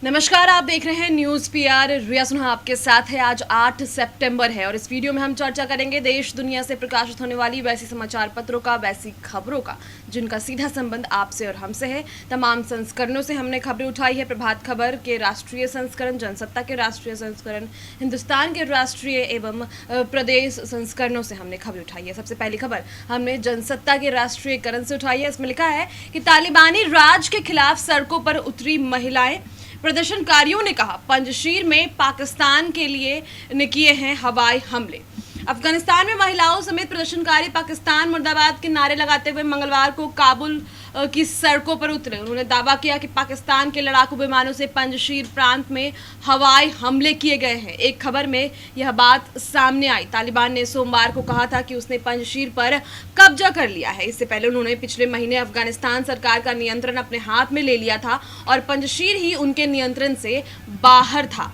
नमस्कार, आप देख रहे हैं न्यूज पीआर। रिया सिन्हा आपके साथ है। आज 8 सितंबर है और इस वीडियो में हम चर्चा करेंगे देश दुनिया से प्रकाशित होने वाली वैसी समाचार पत्रों का, वैसी खबरों का जिनका सीधा संबंध आपसे और हमसे है। तमाम संस्करणों से हमने खबरें उठाई है। प्रभात खबर के राष्ट्रीय संस्करण, जनसत्ता के राष्ट्रीय संस्करण, हिंदुस्तान के राष्ट्रीय एवं प्रदेश संस्करणों से हमने खबरें उठाई है। सबसे पहली खबर हमने जनसत्ता के राष्ट्रीयकरण से उठाई है। इसमें लिखा है कि तालिबानी राज के खिलाफ सड़कों पर उतरी महिलाएं। प्रदर्शनकारियों ने कहा पंजशीर में पाकिस्तान के लिए ने किए हैं हवाई हमले। अफगानिस्तान में महिलाओं समेत प्रदर्शनकारी पाकिस्तान मुर्दाबाद के नारे लगाते हुए मंगलवार को काबुल की सड़कों पर उतरे। उन्होंने दावा किया कि पाकिस्तान के लड़ाकू विमानों से पंजशीर प्रांत में हवाई हमले किए गए हैं। एक खबर में यह बात सामने आई। तालिबान ने सोमवार को कहा था कि उसने पंजशीर पर कब्जा कर लिया है। इससे पहले उन्होंने पिछले महीने अफगानिस्तान सरकार का नियंत्रण अपने हाथ में ले लिया था और पंजशीर ही उनके नियंत्रण से बाहर था।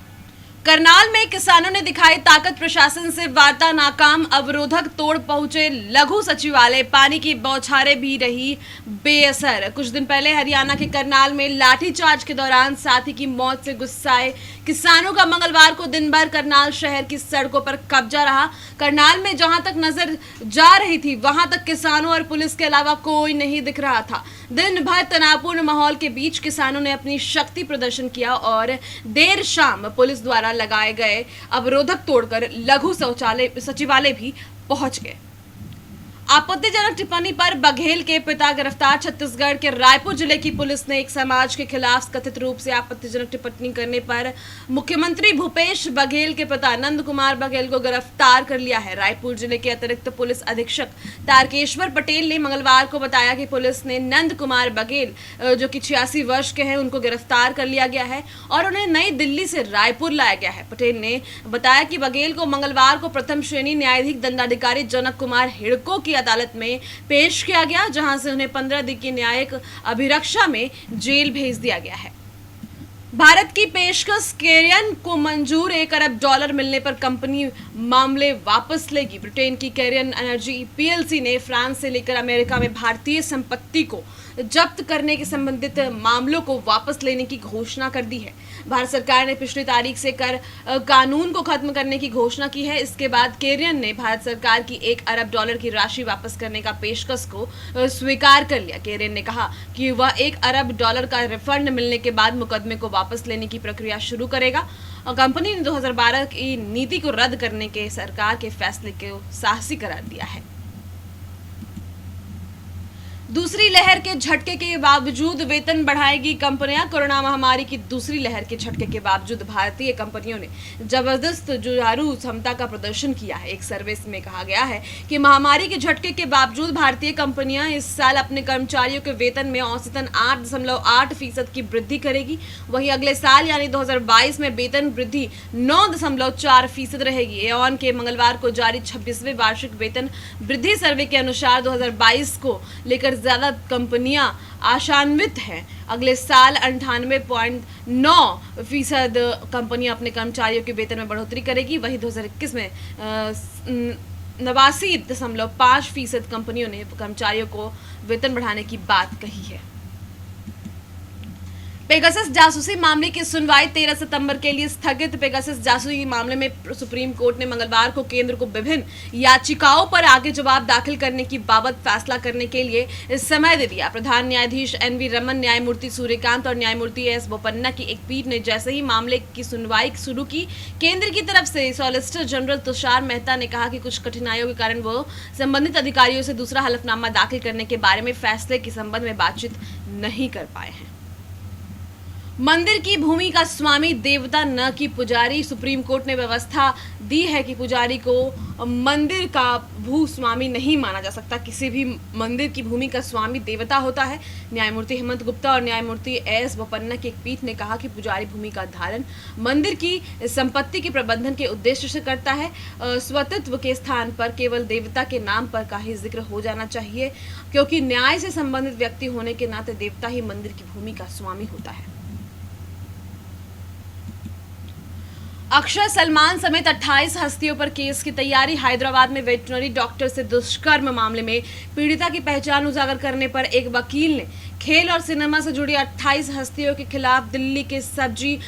करनाल में किसानों ने दिखाई ताकत, प्रशासन से वार्ता नाकाम, अवरोधक तोड़ पहुंचे लघु सचिवालय, पानी की बौछारें भी रही बेअसर। कुछ दिन पहले हरियाणा के करनाल में लाठीचार्ज के दौरान साथी की मौत से गुस्साए किसानों का मंगलवार को दिन भर करनाल शहर की सड़कों पर कब्जा रहा। करनाल में जहां तक नजर जा रही थी वहां तक किसानों और पुलिस के अलावा कोई नहीं दिख रहा था। दिन भर तनावपूर्ण माहौल के बीच किसानों ने अपनी शक्ति प्रदर्शन किया और देर शाम पुलिस द्वारा लगाए गए अवरोधक तोड़कर लघु सचिवालय भी पहुंच गए। आपत्तिजनक टिप्पणी पर बघेल के पिता गिरफ्तार। छत्तीसगढ़ के रायपुर जिले की पुलिस ने एक समाज के खिलाफ कथित रूप से आपत्तिजनक टिप्पणी करने पर मुख्यमंत्री भूपेश बघेल के पिता नंद कुमार बघेल को गिरफ्तार कर लिया है। रायपुर जिले के अतिरिक्त पुलिस अधीक्षक तारकेश्वर पटेल ने मंगलवार को बताया कि पुलिस ने नंद कुमार बघेल जो कि 86 वर्ष के हैं उनको गिरफ्तार कर लिया गया है और उन्हें नई दिल्ली से रायपुर लाया गया है। पटेल ने बताया कि बघेल को मंगलवार को प्रथम श्रेणी न्यायाधीश दंडाधिकारी जनक कुमार हिड़को की अदालत में पेश किया गया, जहां से उन्हें 15 दिन की न्यायिक अभिरक्षा में जेल भेज दिया गया है। भारत की पेशकश, कैरियन को मंजूर $1 अरब मिलने पर कंपनी मामले वापस लेगी। ब्रिटेन की कैरियन एनर्जी पीएलसी ने फ्रांस से लेकर अमेरिका में भारतीय संपत्ति को जब्त करने के संबंधित मामलों को वापस लेने की घोषणा कर दी है। भारत सरकार ने पिछली तारीख से कर कानून को खत्म करने की घोषणा की है। इसके बाद कैरियन ने भारत सरकार की $1 अरब की राशि वापस करने का पेशकश को स्वीकार कर लिया। कैरियन ने कहा कि वह $1 अरब का रिफंड मिलने के बाद मुकदमे को वापस लेने की प्रक्रिया शुरू करेगा। कंपनी ने 2012 की नीति को रद्द करने के सरकार के फैसले को साहसी करार दिया है। दूसरी लहर के झटके के बावजूद वेतन बढ़ाएगी कंपनियां। कोरोना महामारी की दूसरी लहर के झटके के बावजूद भारतीय कंपनियों ने जबरदस्त जुझारू क्षमता का प्रदर्शन किया है। एक सर्वे में कहा गया है कि महामारी के झटके के बावजूद भारतीय कंपनियां इस साल अपने कर्मचारियों के वेतन में औसतन 8.8% की वृद्धि करेगी। वहीं अगले साल यानी 2022 में वेतन वृद्धि 9.4% रहेगी। एऑन के मंगलवार को जारी 26वें वार्षिक वेतन वृद्धि सर्वे के अनुसार 2022 को लेकर ज्यादा कंपनियां आशान्वित हैं। अगले साल 98.9% कंपनियां अपने कर्मचारियों के वेतन में बढ़ोतरी करेगी। वहीं 2021 में 89.5% कंपनियों ने कर्मचारियों को वेतन बढ़ाने की बात कही है। पेगासस जासूसी मामले की सुनवाई 13 सितंबर के लिए स्थगित। पेगासस जासूसी मामले में सुप्रीम कोर्ट ने मंगलवार को केंद्र को विभिन्न याचिकाओं पर आगे जवाब दाखिल करने की बाबत फैसला करने के लिए समय दे दिया। प्रधान न्यायाधीश एनवी रमन, न्यायमूर्ति सूर्यकांत और न्यायमूर्ति एस बोपन्ना की एक पीठ ने जैसे ही मामले की सुनवाई शुरू की, केंद्र की तरफ से सॉलिसिटर जनरल तुषार मेहता ने कहा कि कुछ कठिनाइयों के कारण वो संबंधित अधिकारियों से दूसरा हलफनामा दाखिल करने के बारे में फैसले के संबंध में बातचीत नहीं कर पाए हैं। मंदिर की भूमि का स्वामी देवता न कि पुजारी। सुप्रीम कोर्ट ने व्यवस्था दी है कि पुजारी को मंदिर का भूस्वामी नहीं माना जा सकता। किसी भी मंदिर की भूमि का स्वामी देवता होता है। न्यायमूर्ति हेमंत गुप्ता और न्यायमूर्ति एस बोपन्ना की एक पीठ ने कहा कि पुजारी भूमि का धारण मंदिर की संपत्ति के प्रबंधन के उद्देश्य से करता है। स्वतत्व के स्थान पर केवल देवता के नाम पर का ही जिक्र हो जाना चाहिए, क्योंकि न्याय से संबंधित व्यक्ति होने के नाते देवता ही मंदिर की भूमि का स्वामी होता है। अक्षय, सलमान समेत 28 हस्तियों पर केस की तैयारी। हैदराबाद में वेटरनरी डॉक्टर से दुष्कर्म मामले में पीड़िता की पहचान उजागर करने पर एक वकील ने खेल और सिनेमा से जुड़ी 28 हस्तियों के खिलाफ दिल्ली के सब्जी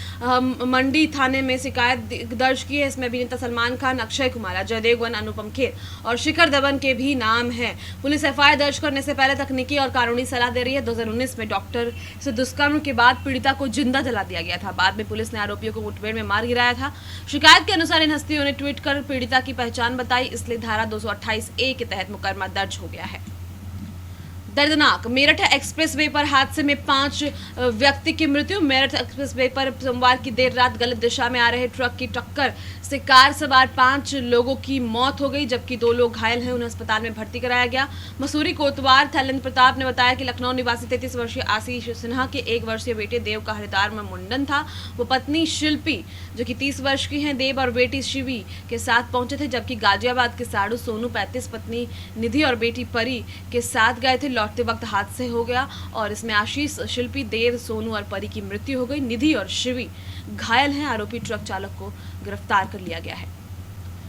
मंडी थाने में शिकायत दर्ज की है। इसमें अभिनेता सलमान खान, अक्षय कुमार, अजय देवगन, अनुपम खेर और शिखर धवन के भी नाम हैं। पुलिस एफआईआर दर्ज करने से पहले तकनीकी और कानूनी सलाह दे रही है। 2019 में डॉक्टर से दुष्कर्म के बाद पीड़िता को जिंदा जला दिया गया था। बाद में पुलिस ने आरोपियों को मुठभेड़ में मार गिराया था। शिकायत के अनुसार इन हस्तियों ने ट्वीट कर पीड़िता की पहचान बताई, इसलिए धारा 228A के तहत मुकदमा दर्ज हो गया है। दर्दनाक मेरठ एक्सप्रेसवे पर हादसे में 5 व्यक्ति की मृत्यु। मेरठ एक्सप्रेसवे पर सोमवार की देर रात गलत दिशा में आ रहे ट्रक की टक्कर से कार सवार 5 लोगों की मौत हो गई, जबकि 2 लोग घायल हैं। उन्हें अस्पताल में भर्ती कराया गया। मसूरी कोतवाल थैलेंद्र प्रताप ने बताया कि लखनऊ निवासी 33 वर्षीय आशीष सिन्हा के 1 वर्षीय बेटे देव का हरिद्वार में मुंडन था। वो पत्नी शिल्पी जो कि 30 वर्ष की हैं, देव और बेटी शिवी के साथ पहुंचे थे, जबकि गाजियाबाद के साड़ू सोनू 35 पत्नी निधि और बेटी परी के साथ गए थे। लौटते वक्त हादसे हो गया और इसमें आशीष, शिल्पी, देव, सोनू और परी की मृत्यु हो गई। निधि और शिवी घायल हैं। आरोपी ट्रक चालक को गिरफ्तार कर लिया गया है।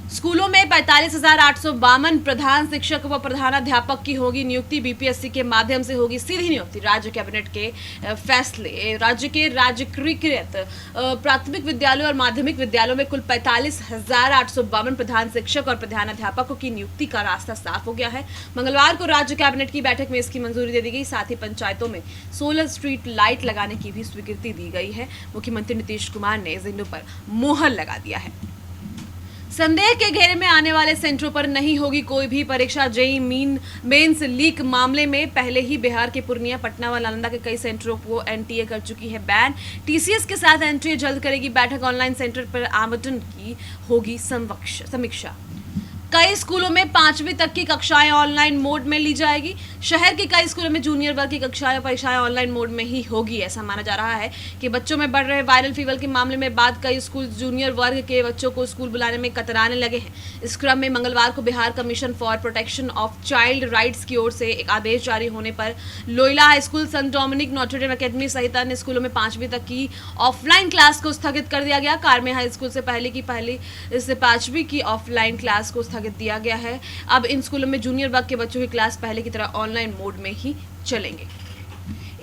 स्कूलों में 45,852 प्रधान शिक्षक व प्रधानाध्यापक की होगी नियुक्ति। बीपीएससी के माध्यम से होगी सीधी नियुक्ति। राज्य कैबिनेट के फैसले। राज्य के राजकीयकृत प्राथमिक विद्यालयों और माध्यमिक विद्यालयों में कुल 45,852 प्रधान शिक्षक और प्रधानाध्यापकों की नियुक्ति का रास्ता साफ हो गया है। मंगलवार को राज्य कैबिनेट की बैठक में इसकी मंजूरी दे दी गई। साथ ही पंचायतों में सोलर स्ट्रीट लाइट लगाने की भी स्वीकृति दी गई है। मुख्यमंत्री नीतीश कुमार ने इस पर मुहर लगा दिया है। संदेह के घेरे में आने वाले सेंटरों पर नहीं होगी कोई भी परीक्षा। जेईई मेंस लीक मामले में पहले ही बिहार के पूर्णिया, पटना व नालंदा के कई सेंटरों को एनटीए कर चुकी है बैन। टीसीएस के साथ एनटीए जल्द करेगी बैठक। ऑनलाइन सेंटर पर आवंटन की होगी समीक्षा। कई स्कूलों में 5वीं तक की कक्षाएं ऑनलाइन मोड में ली जाएगी। शहर के कई स्कूलों में जूनियर वर्ग की कक्षाएं परीक्षाएं ऑनलाइन मोड में ही होगी। ऐसा माना जा रहा है कि बच्चों में बढ़ रहे वायरल फीवर के मामले में बाद कई स्कूल जूनियर वर्ग के बच्चों को स्कूल बुलाने में कतराने लगे हैं। इस क्रम में मंगलवार को Bihar commission for protection of child rights की ओर से एक आदेश जारी होने पर लोयला हाई स्कूल, संत डोमिनिक, नॉटर डेम अकेडमी सहित अन्य स्कूलों में 5वीं तक की ऑफलाइन क्लास को स्थगित कर दिया गया। कार्मे हाई स्कूल से पहली से 5वीं की ऑफलाइन क्लास को स्थगित दिया गया है। अब इन स्कूलों में जूनियर वर्ग के बच्चों की क्लास पहले की तरह ऑनलाइन मोड में ही चलेंगे।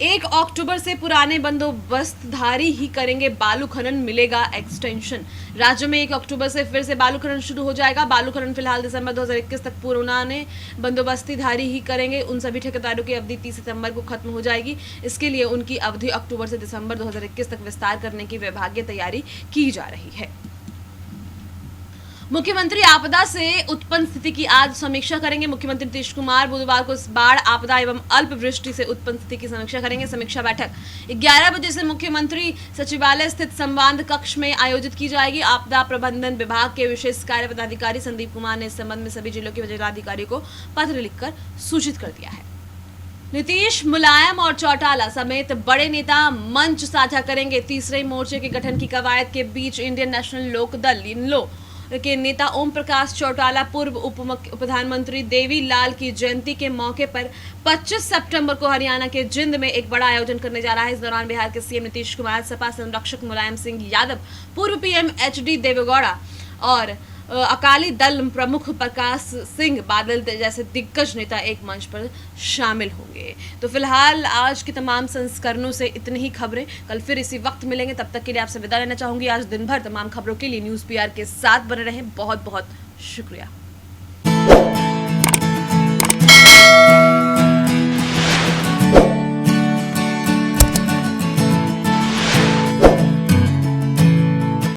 1 अक्टूबर से पुराने बंदोबस्तधारी ही करेंगे बालू खनन, मिलेगा एक्सटेंशन। राज्य में 1 अक्टूबर से फिर से बालू खनन शुरू हो जाएगा। बालू खनन फिलहाल दिसंबर 2021 तक पुराने बंदोबस्तीधारी ही करेंगे। उन सभी ठेकेदारों की अवधि 30 सितंबर को खत्म हो जाएगी। इसके लिए उनकी अवधि अक्टूबर से दिसंबर 2021 तक विस्तार करने की विभागीय तैयारी की जा रही है। मुख्यमंत्री आपदा से उत्पन्न स्थिति की आज समीक्षा करेंगे। मुख्यमंत्री नीतीश कुमार बुधवार को बाढ़, आपदा एवं अल्प वृष्टि से उत्पन्न स्थिति की समीक्षा करेंगे। समीक्षा बैठक 11 बजे से मुख्यमंत्री सचिवालय स्थित संवाद कक्ष में आयोजित की जाएगी। आपदा प्रबंधन विभाग के विशेष कार्य पदाधिकारी संदीप कुमार ने इस संबंध में सभी जिलों के जिलाधिकारी को पत्र लिखकर सूचित कर दिया है। नीतीश, मुलायम और चौटाला समेत बड़े नेता मंच साझा करेंगे। तीसरे मोर्चे के गठन की कवायद के बीच इंडियन नेशनल लोकदल इनलो के नेता ओम प्रकाश चौटाला पूर्व उप प्रधानमंत्री देवी लाल की जयंती के मौके पर 25 सितंबर को हरियाणा के जिंद में एक बड़ा आयोजन करने जा रहा है। इस दौरान बिहार के सीएम नीतीश कुमार, सपा संरक्षक मुलायम सिंह यादव, पूर्व पीएम एचडी देवेगौड़ा और अकाली दल प्रमुख प्रकाश सिंह बादल जैसे दिग्गज नेता एक मंच पर शामिल होंगे। तो फिलहाल आज के तमाम संस्करणों से इतनी ही खबरें। कल फिर इसी वक्त मिलेंगे। तब तक के लिए आपसे विदा लेना चाहूंगी। आज दिन भर तमाम खबरों के लिए न्यूज़ पीआर के साथ बने रहें। बहुत बहुत शुक्रिया।